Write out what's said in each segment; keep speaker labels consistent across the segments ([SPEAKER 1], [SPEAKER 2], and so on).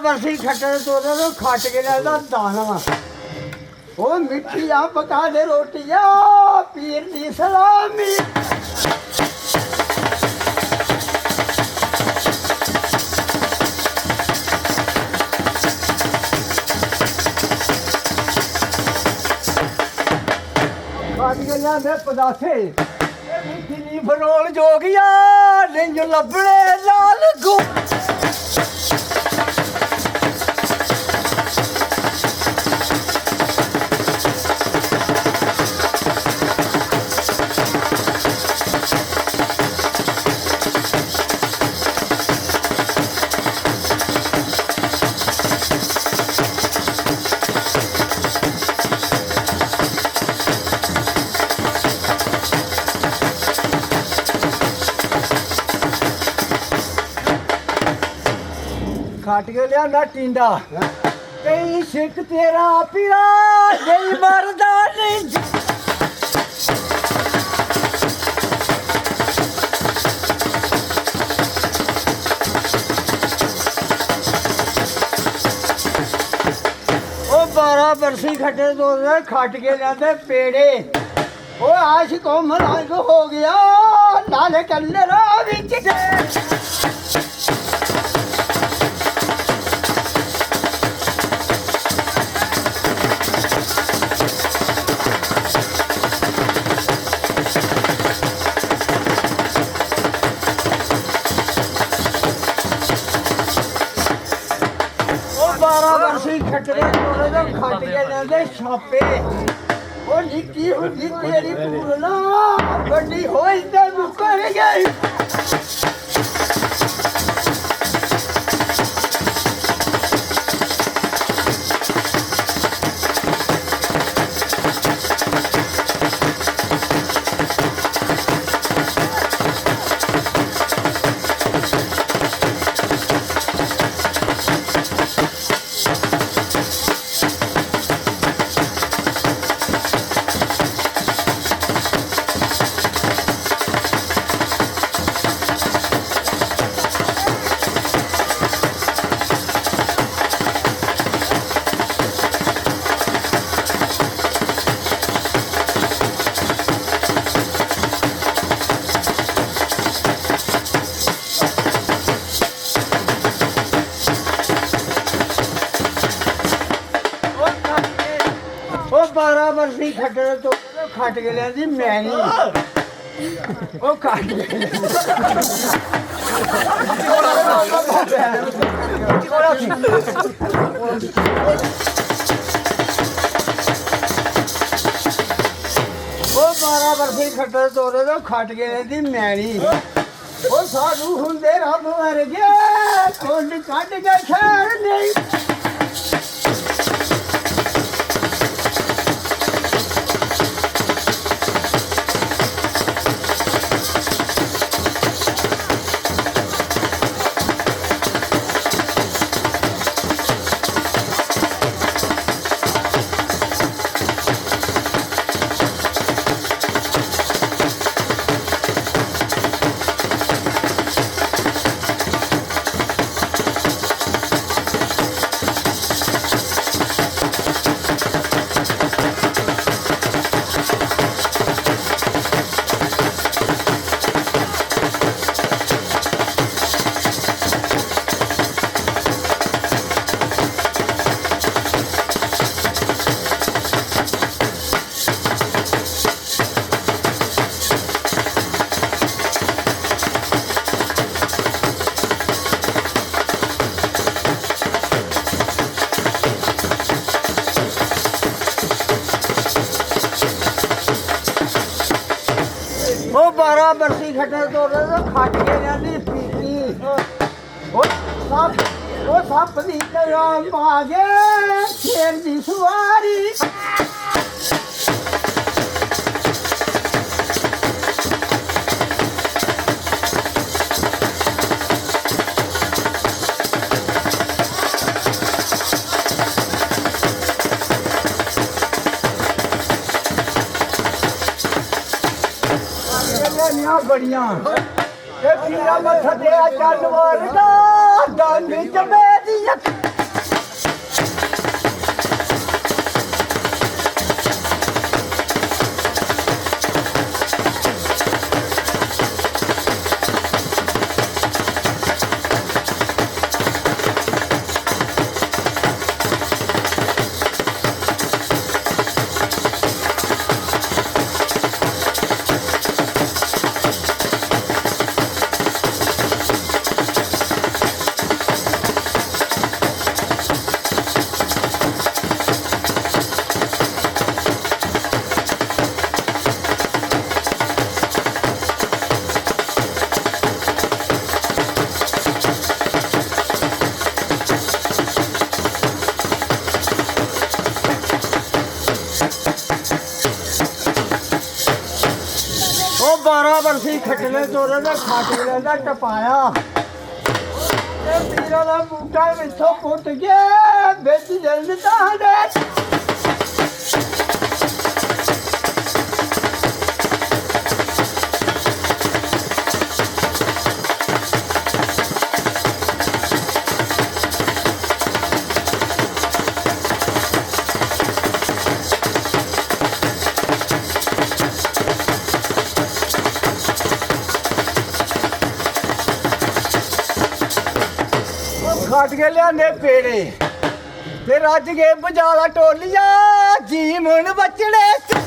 [SPEAKER 1] बरसी खट्टे तोड़े तो खट के लेदा दाना ओ मिठिया पका दे रोटियां पीर दी सलामी खट के लेंदे पदाथे मिठी फरोल जोगिया रिंज लभणे लाल गो खट के लिया टिंडा कई सिख तेरा पीरा जई मरदा नहीं ओ 12 बरसी खट्टे तो खट के लिया पेड़े ओ आशिक मलाक हो गया लाल कलरा विच खटरे तो खट के लेंदे छापे ओ निक्की हुंदी तेरी पूरना बड़ी होई ते मुकर गई ओ 12 बरसी खट्टे तो खट के लिया मैनी ओ खट ओ 12 बरसी खट्टे तोड़े तो खट के लिया मैनी ओ साधु हुंदे रब वर्गे कुंड कट के खैर नहीं ओ 12 बरसी खट्टे तोड़े तो खट के लिया पीती ओ सप दी तरह मागे शेर दी सुवारी बड़ियां पीला मत्था ते चल वर्गा डंग चमे दी ਬਰਸੀ ਖੱਟਣੇ ਤੋਰੇ ਦਾ ਖਾਟ ਲੈਂਦਾ ਟਪਾਇਆ ਤੇ ਪੀਰਾਂ ਦਾ ਬੂਟਾ ਵਿੱਚੋਂ ਪੁੱਟ ਗਿਆ ਵਿੱਚ ਜਲਦਾ ਦੇ ਖੱਟ ਕੇ ਲਿਆਂਦੇ ਪੇੜੇ ਤੇ ਰੱਜ ਕੇ ਬਜਾਲਾ ਟੋਲੀਆਂ ਜੀ ਮੁੰਨ ਬਚੜੇ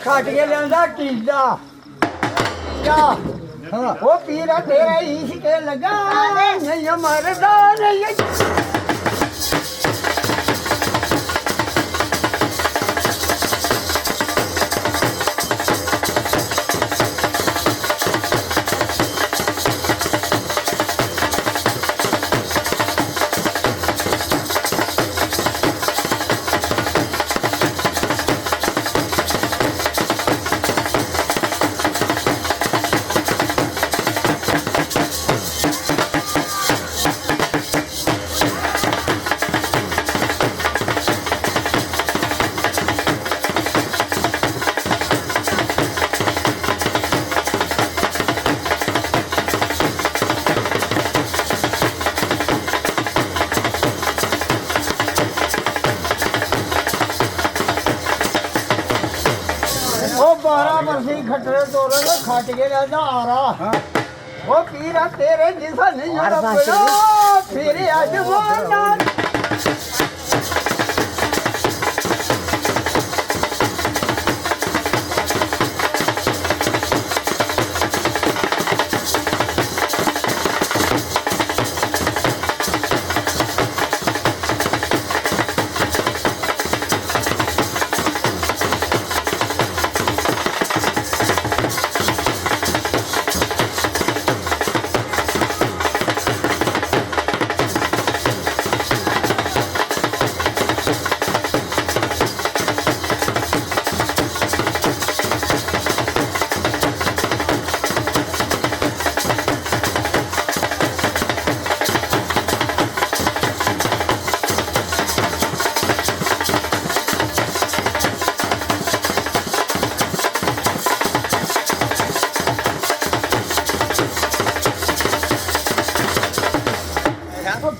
[SPEAKER 1] ਖੱਟ ਕੇ ਲਿਆਂਦਾ ਟੀਲਾ ਕਿਆ ਹਾਂ ਉਹ ਪੀਰਾ ਤੇਰਾ ਇਸ਼ਕ ਲਗਾ ਨਹੀਂ ਮਰਦਾ ਨਹੀਂ बरसी खटरे तोरे में खट के रहता आ रहा वो पीरा तेरे जैसा नहीं होता फिर आज बोलना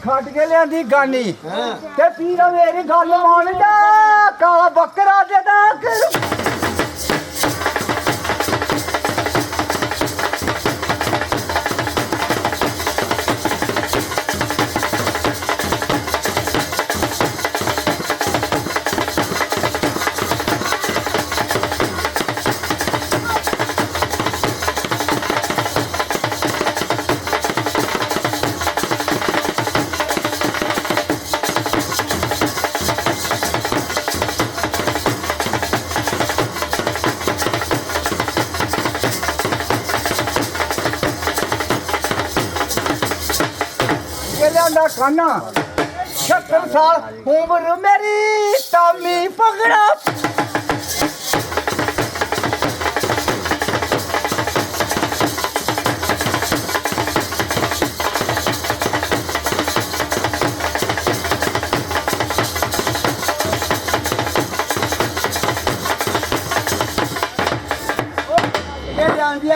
[SPEAKER 1] खट के लियांदी गानी ते पीरा मेरी गल मानदा काला बकरा देदा खाना 76 साल उम्र मेरी तामी पगड़ा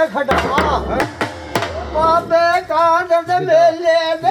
[SPEAKER 1] खड़ा बाबे का मेले